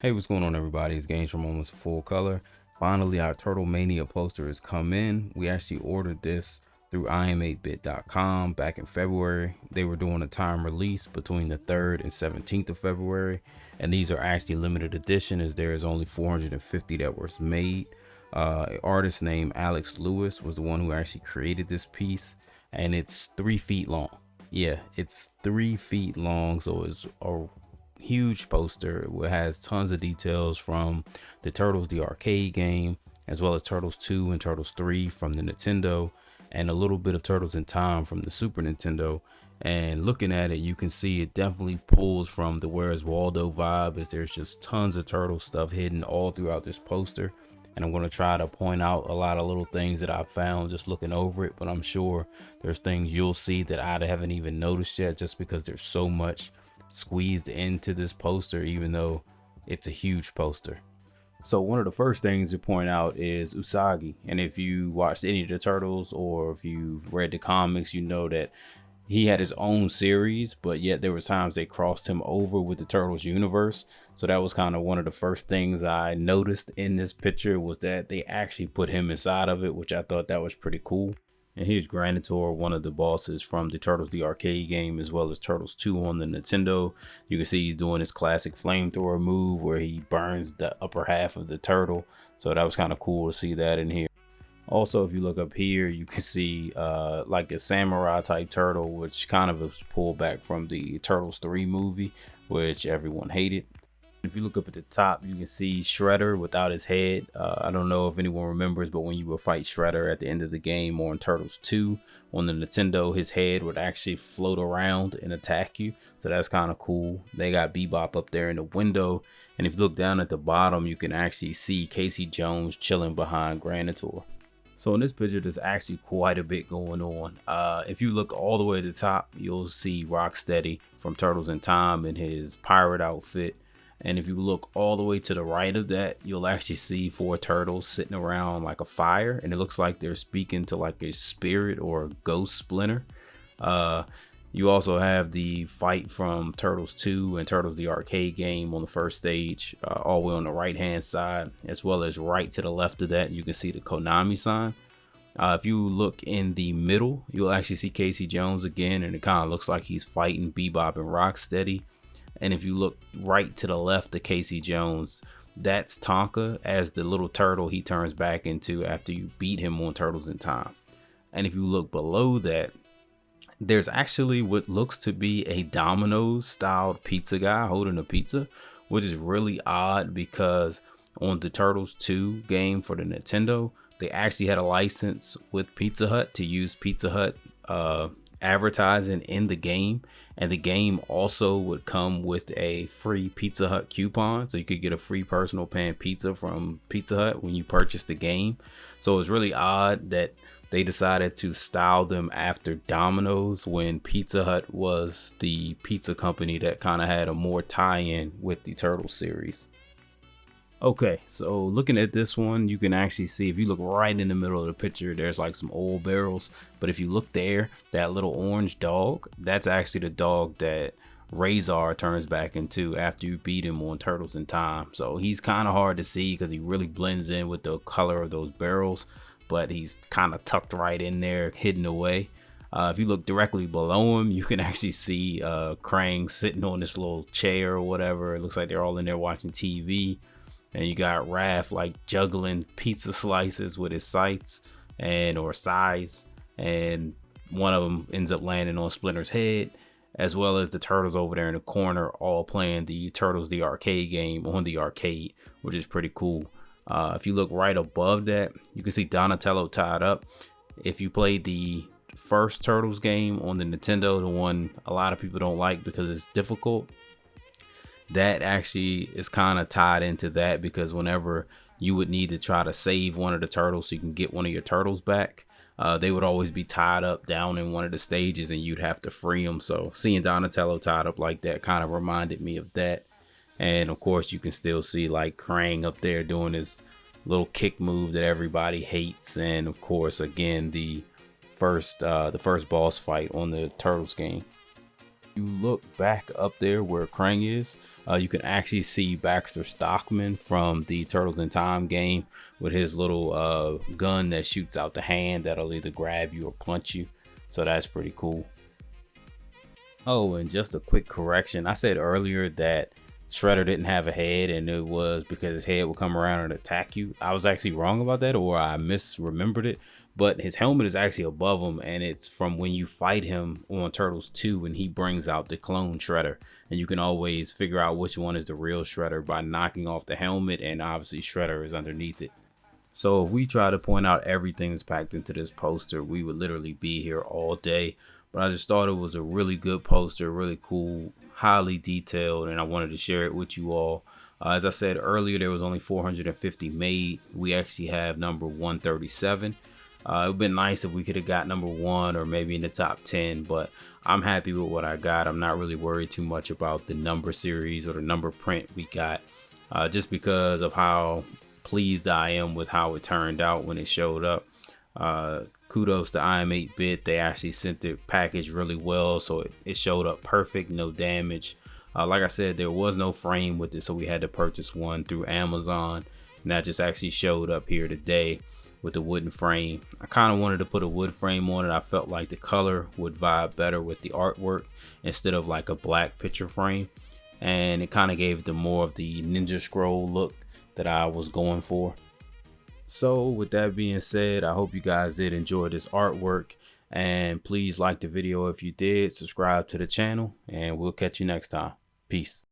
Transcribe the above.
Hey, what's going on, everybody? It's Games from Moments of Full Color. Finally, our Turtlemania poster has come in. We actually ordered this through im8bit.com back in February. They were doing a time release between the 3rd and 17th of February, and these are actually limited edition as there is only 450 that was made. Artist named Alex Lewis was the one who actually created this piece, and it's 3 feet long. Yeah, it's 3 feet long, so it's a huge poster. It has tons of details from the Turtles the arcade game, as well as Turtles 2 and Turtles 3 from the Nintendo, and a little bit of Turtles in Time from the Super Nintendo. And looking at it, you can see it definitely pulls from the Where's Waldo vibe, as there's just tons of Turtle stuff hidden all throughout this poster. And I'm going to try to point out a lot of little things that I found just looking over it, but I'm sure there's things you'll see that I haven't even noticed yet, just because there's so much squeezed into this poster, even though it's a huge poster. So one of the first things to point out is Usagi, and if you watched any of the Turtles or if you've read the comics, you know that he had his own series, but yet there was times they crossed him over with the Turtles universe. So that was kind of one of the first things I noticed in this picture, was that they actually put him inside of it, which I thought that was pretty cool. And here's Granitor, one of the bosses from the Turtles the arcade game, as well as Turtles 2 on the Nintendo. You can see he's doing his classic flamethrower move where he burns the upper half of the turtle. So that was kind of cool to see that in here. Also, if you look up here, you can see like a samurai type turtle, which kind of was pulled back from the Turtles 3 movie, which everyone hated. If you look up at the top, you can see Shredder without his head. I don't know if anyone remembers, but when you would fight Shredder at the end of the game on Turtles 2 on the Nintendo, his head would actually float around and attack you. So that's kind of cool. They got Bebop up there in the window. And if you look down at the bottom, you can actually see Casey Jones chilling behind Granitor. So in this picture, there's actually quite a bit going on. If you look all the way at the top, you'll see Rocksteady from Turtles in Time in his pirate outfit. And if you look all the way to the right of that, you'll actually see 4 turtles sitting around like a fire, and it looks like they're speaking to like a spirit or a ghost Splinter. You also have the fight from Turtles 2 and Turtles the arcade game on the first stage, all the way on the right hand side, as well as right to the left of that, you can see the Konami sign. If you look in the middle, you'll actually see Casey Jones again, and it kind of looks like he's fighting Bebop and Rocksteady. And if you look right to the left of Casey Jones, that's Tonka as the little turtle he turns back into after you beat him on Turtles in Time. And if you look below that, there's actually what looks to be a Domino's styled pizza guy holding a pizza, which is really odd because on the Turtles 2 game for the Nintendo, they actually had a license with Pizza Hut to use Pizza Hut advertising in the game, and the game also would come with a free Pizza Hut coupon, so you could get a free personal pan pizza from Pizza Hut when you purchase the game. So it's really odd that they decided to style them after Domino's when Pizza Hut was the pizza company that kind of had a more tie-in with the Turtles series. Okay, so looking at this one, you can actually see, if you look right in the middle of the picture, there's like some old barrels. But if you look there, that little orange dog, that's actually the dog that Razor turns back into after you beat him on Turtles in Time. So he's kind of hard to see because he really blends in with the color of those barrels, but he's kind of tucked right in there, hidden away. If you look directly below him, you can actually see Krang sitting on this little chair or whatever. It looks like they're all in there watching TV. And you got Raph like juggling pizza slices with his sights or size, and one of them ends up landing on Splinter's head, as well as the turtles over there in the corner all playing the Turtles the arcade game on the arcade, which is pretty cool. If you look right above that, you can see Donatello tied up. If you played the first Turtles game on the Nintendo, the one a lot of people don't like because it's difficult, that actually is kind of tied into that, because whenever you would need to try to save one of the turtles so you can get one of your turtles back, they would always be tied up down in one of the stages and you'd have to free them. So seeing Donatello tied up like that kind of reminded me of that. And of course you can still see like Krang up there doing his little kick move that everybody hates. And of course, again, the first boss fight on the Turtles game. You look back up there where Krang is, you can actually see Baxter Stockman from the Turtles in Time game with his little gun that shoots out the hand that'll either grab you or punch you. So that's pretty cool. Oh, and just a quick correction. I said earlier that Shredder didn't have a head and it was because his head would come around and attack you. I was actually wrong about that, or I misremembered it. But his helmet is actually above him, and it's from when you fight him on Turtles 2 and he brings out the clone Shredder. And you can always figure out which one is the real Shredder by knocking off the helmet, and obviously Shredder is underneath it. So if we try to point out everything that's packed into this poster, we would literally be here all day. But I just thought it was a really good poster, really cool, highly detailed, and I wanted to share it with you all. As I said earlier, there was only 450 made. We actually have number 137. It would have been nice if we could have got number 1 or maybe in the top 10, but I'm happy with what I got. I'm not really worried too much about the number series or the number print we got, just because of how pleased I am with how it turned out when it showed up. Kudos to IM8-Bit. They actually sent the package really well, so it showed up perfect, no damage. Like I said, there was no frame with it, so we had to purchase one through Amazon, and that just actually showed up here today with the wooden frame. I kind of wanted to put a wood frame on it. I felt like the color would vibe better with the artwork instead of like a black picture frame, and it kind of gave them more of the Ninja Scroll look that I was going for. So with that being said, I hope you guys did enjoy this artwork, and please like the video if you did, subscribe to the channel, and we'll catch you next time. Peace.